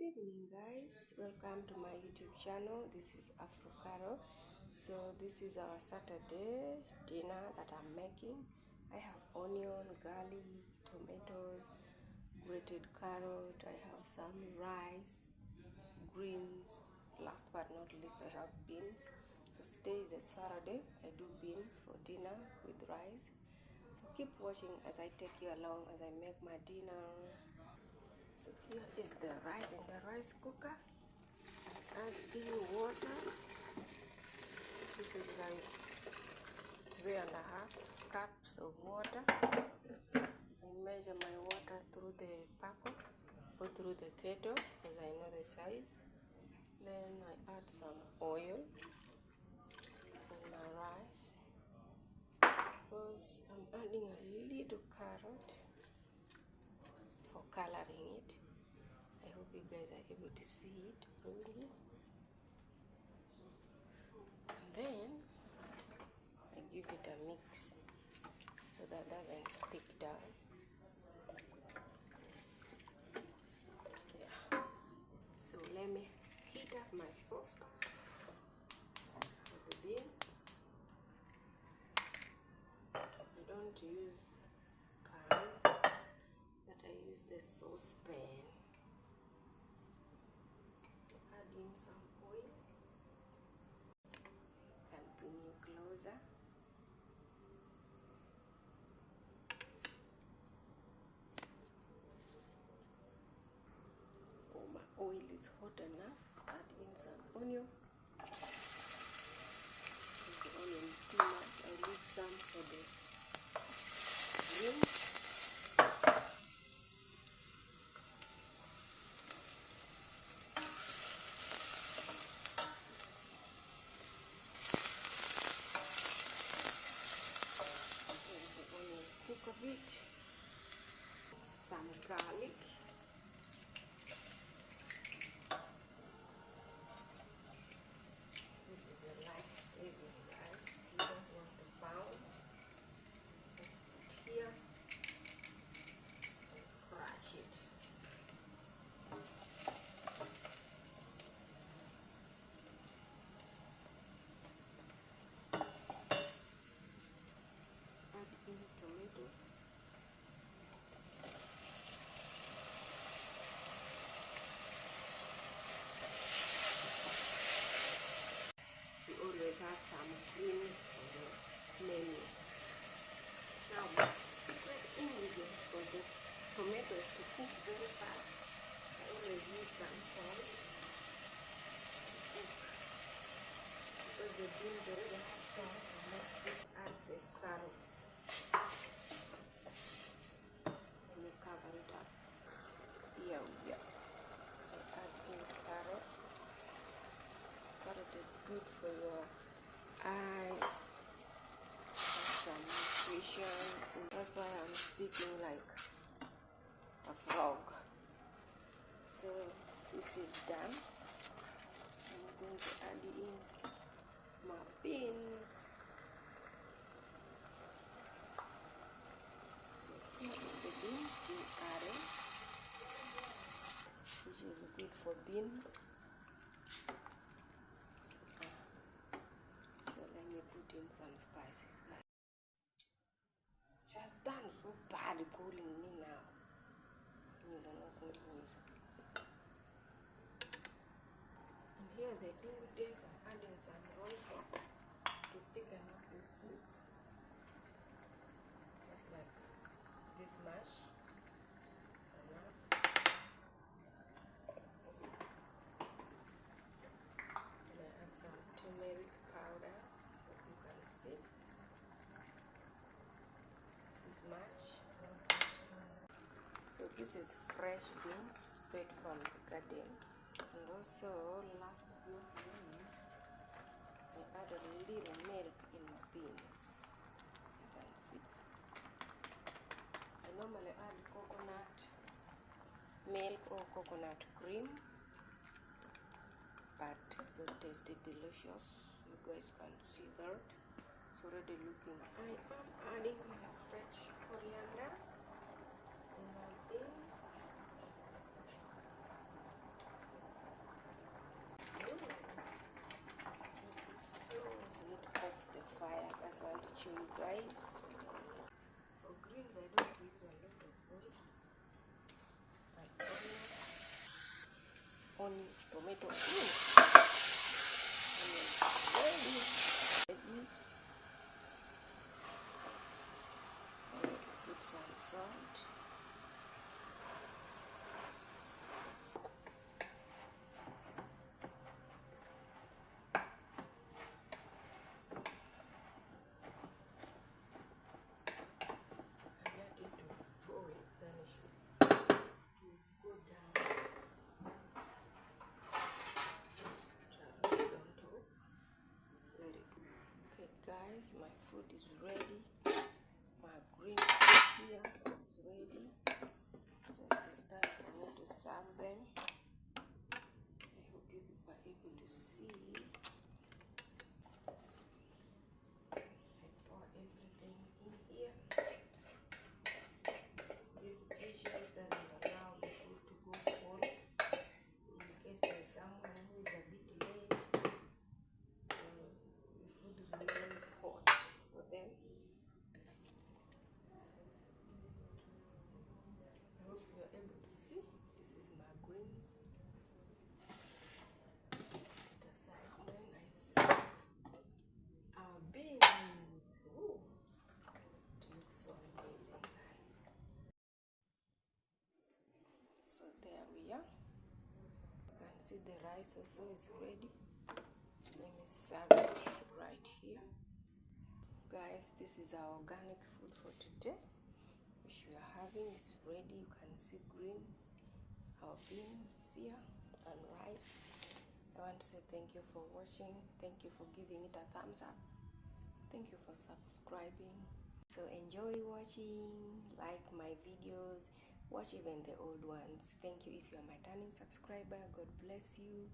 Good evening, guys. Welcome to my YouTube channel. This is Afro Carol. So this is our Saturday dinner that I'm making. I have onion, garlic, tomatoes, grated carrot. I have some rice, greens. Last but not least, I have beans. So today is a Saturday. I do beans for dinner with rice. So keep watching as I take you along as I make my dinner. So here is the rice in the rice cooker. Add in water. This is like 3.5 cups of water. I measure my water through the paco or through the kettle because I know the size. Then I add some oil in my rice because I'm adding a little carrot for coloring it. I hope you guys are able to see it really. And then I give it a mix so that doesn't stick down. Yeah. So let me heat up my saucepan for the beans. I don't use pan, but I use the saucepan. Add in some oil. Can bring you closer. Oh, my oil is hot enough. Add in some onion. If the onion is too much, I leave some for the greens. Cook a bit. Some garlic. This is a life-saving, guys. You don't want to pound. Just put here and crush it. Add in tomatoes. We always have some greens for the menu. Now the secret ingredient for the tomatoes to cook very fast, I always use some salt to cook because the beans already have salt. And let's add the carrots. Let me cover it up. Here we go. I add in carrot. Carrot is good for your eyes. Some nutrition. That's why I'm speaking like a frog. So this is done. I'm going to add in my beans. So here is the beans we added, which is good for beans. So let me put in some spices, guys. She has done so bad calling me now. And here the ingredients, I'm adding some water to thicken up the soup. Just like this much. So now and I add some turmeric powder, that you can see. This much. So this is fresh beans straight from the garden. And also, last but not least, I add a little milk in my beans. You can see. I normally add coconut milk or coconut cream, but so tasty, delicious. You guys can see that. It's already looking. I am adding my fresh coriander in my beans. show you guys. For greens, I don't use a lot of oil. Only tomato. Veggies. Put some salt. Guys, my food is ready. My greens here is ready. So it's time for me to serve them. I hope you people are able to see. I pour everything in here. This dishes doesn't allow the food to go cold. In case there's someone who is a bit late, the food remains hot for them. I hope you are able to see. This is my greens. To the side when I serve our beans. Ooh, it looks so amazing, guys. So there we are. You can see the rice also is ready. Let me serve it right here. Guys, this is our organic food for today, which we are having. Is ready. You can see greens, our beans here, and rice. I want to say thank you for watching. Thank you for giving it a thumbs up. Thank you for subscribing. So enjoy watching, like my videos, watch even the old ones. Thank you if you are my returning subscriber. God bless you.